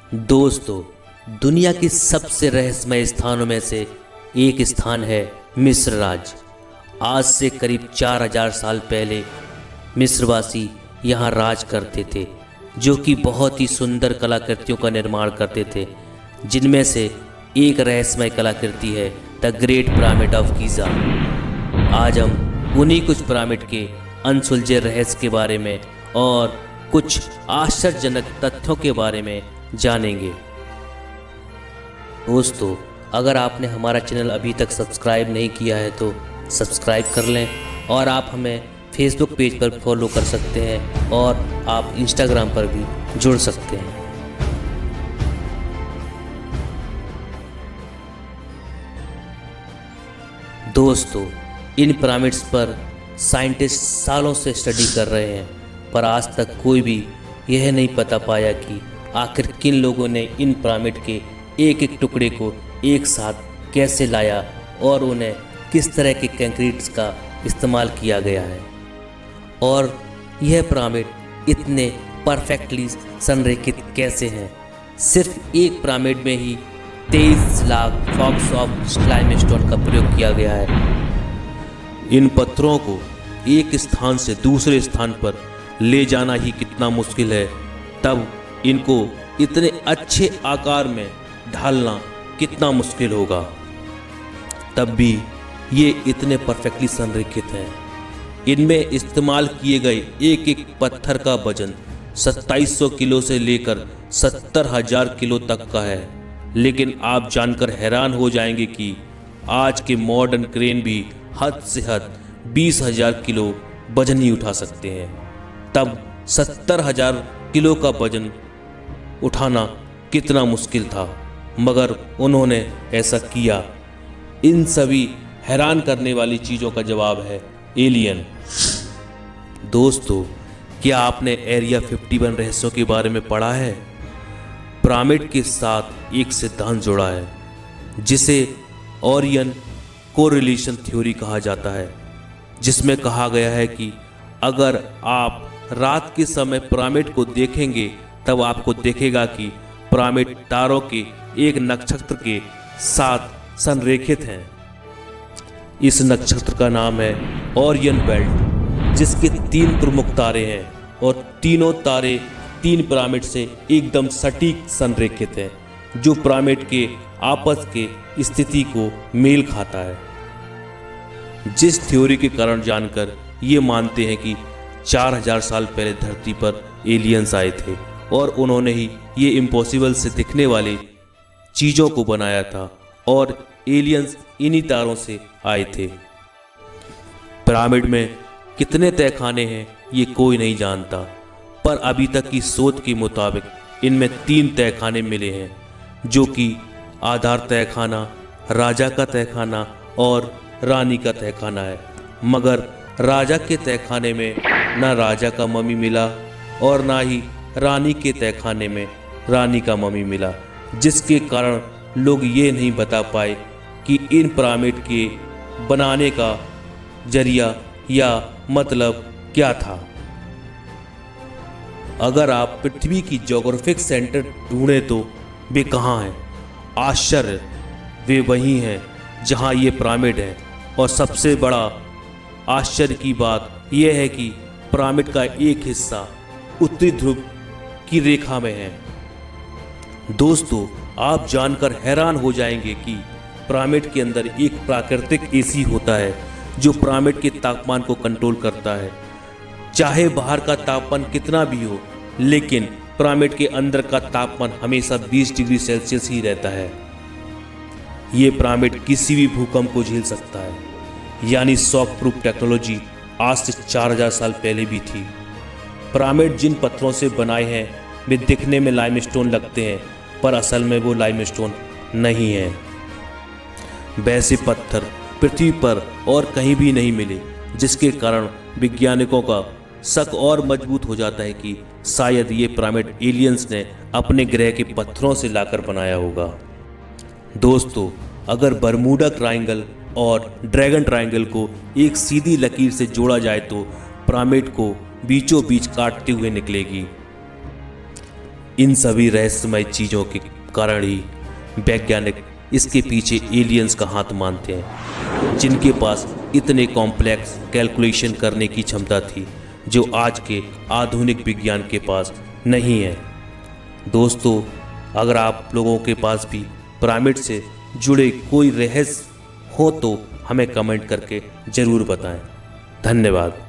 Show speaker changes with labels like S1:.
S1: दोस्तों, दुनिया के सबसे रहस्यमय स्थानों में से एक स्थान है मिस्र राज्य। आज से करीब 4000 साल पहले मिस्रवासी यहाँ राज करते थे, जो कि बहुत ही सुंदर कलाकृतियों का निर्माण करते थे, जिनमें से एक रहस्यमय कलाकृति है the great pyramid of Giza. आज हम उन्हीं कुछ पिरामिड के अनसुलझे रहस्य के बारे में और कुछ आश्चर्यजनक तथ्यों के बारे में जानेंगे। दोस्तों, अगर आपने हमारा चैनल अभी तक सब्सक्राइब नहीं किया है तो सब्सक्राइब कर लें, और आप हमें फेसबुक पेज पर फॉलो कर सकते हैं और आप इंस्टाग्राम पर भी जुड़ सकते हैं। दोस्तों, इन पिरामिड्स पर साइंटिस्ट सालों से स्टडी कर रहे हैं, पर आज तक कोई भी यह नहीं पता पाया कि आखिर किन लोगों ने इन पिरामिड के एक एक टुकड़े को एक साथ कैसे लाया और उन्हें किस तरह के कंक्रीट्स का इस्तेमाल किया गया है, और यह पिरामिड इतने परफेक्टली संरेखित कैसे हैं। सिर्फ एक पिरामिड में ही 23 लाख ब्लॉक्स ऑफ लाइमस्टोन का प्रयोग किया गया है।
S2: इन पत्थरों को एक स्थान से दूसरे स्थान पर ले जाना ही कितना मुश्किल है, तब इनको इतने अच्छे आकार में ढालना कितना मुश्किल होगा। तब भी ये इतने परफेक्टली संरेखित हैं। इनमें इस्तेमाल किए गए एक एक पत्थर का वजन 2700 किलो से लेकर 70,000 किलो तक का है। लेकिन आप जानकर हैरान हो जाएंगे कि आज के मॉडर्न क्रेन भी हद से हद 20,000 किलो वजन ही उठा सकते हैं। तब 70,000 किलो का वजन उठाना कितना मुश्किल था, मगर उन्होंने ऐसा किया। इन सभी हैरान करने वाली चीज़ों का जवाब है एलियन। दोस्तों, क्या आपने एरिया 51 रहस्यों के बारे में पढ़ा है? पिरामिड के साथ एक सिद्धांत जुड़ा है जिसे ओरियन कोरिलेशन थ्योरी कहा जाता है, जिसमें कहा गया है कि अगर आप रात के समय पिरामिड को देखेंगे तब आपको देखेगा कि पिरामिड तारों के एक नक्षत्र के साथ संरेखित हैं। इस नक्षत्र का नाम है ओरियन बेल्ट, जिसके 3 प्रमुख तारे हैं और तीनों तारे 3 पिरामिड से एकदम सटीक संरेखित हैं, जो पिरामिड के आपस के स्थिति को मेल खाता है। जिस थ्योरी के कारण जानकर ये मानते हैं कि 4000 साल पहले धरती पर एलियंस आए थे और उन्होंने ही ये इम्पॉसिबल से दिखने वाली चीज़ों को बनाया था, और एलियंस इन्हीं तारों से आए थे। पिरामिड में कितने तहखाने हैं ये कोई नहीं जानता, पर अभी तक की शोध के मुताबिक इनमें 3 तहखाने मिले हैं, जो कि आधार तहखाना, राजा का तहखाना और रानी का तहखाना है। मगर राजा के तहखाने में ना राजा का मम्मी मिला और ना ही रानी के तहखाने में रानी का मम्मी मिला, जिसके कारण लोग ये नहीं बता पाए कि इन पिरामिड के बनाने का जरिया या मतलब क्या था। अगर आप पृथ्वी की ज्योग्राफिक सेंटर ढूंढें तो वे कहाँ हैं? आश्चर्य, वे वहीं हैं जहाँ ये पिरामिड है। और सबसे बड़ा आश्चर्य की बात यह है कि पिरामिड का एक हिस्सा उत्तरी ध्रुव की रेखा में है। दोस्तों, आप जानकर हैरान हो जाएंगे कि पिरामिड के अंदर एक प्राकृतिक एसी होता है जो पिरामिड के तापमान को कंट्रोल करता है। चाहे बाहर का तापमान कितना भी हो, लेकिन पिरामिड के अंदर का तापमान हमेशा 20 डिग्री सेल्सियस ही रहता है। ये पिरामिड किसी भी भूकंप को झेल सकता है, यानी शॉक प्रूफ टेक्नोलॉजी आज से 4000 साल पहले भी थी। पिरामिड जिन पत्थरों से बनाए हैं वे दिखने में लाइमस्टोन लगते हैं, पर असल में वो लाइमस्टोन नहीं है। वैसे पत्थर पृथ्वी पर और कहीं भी नहीं मिले, जिसके कारण वैज्ञानिकों का शक और मजबूत हो जाता है कि शायद ये पिरामिड एलियंस ने अपने ग्रह के पत्थरों से लाकर बनाया होगा। दोस्तों, अगर बरमूडा ट्रायंगल और ड्रैगन ट्रायंगल को एक सीधी लकीर से जोड़ा जाए तो पिरामिड को बीचों बीच काटते हुए निकलेगी। इन सभी रहस्यमय चीज़ों के कारण ही वैज्ञानिक इसके पीछे एलियंस का हाथ मानते हैं, जिनके पास इतने कॉम्प्लेक्स कैलकुलेशन करने की क्षमता थी जो आज के आधुनिक विज्ञान के पास नहीं है। दोस्तों, अगर आप लोगों के पास भी पिरामिड से जुड़े कोई रहस्य हो तो हमें कमेंट करके ज़रूर बताएं। धन्यवाद।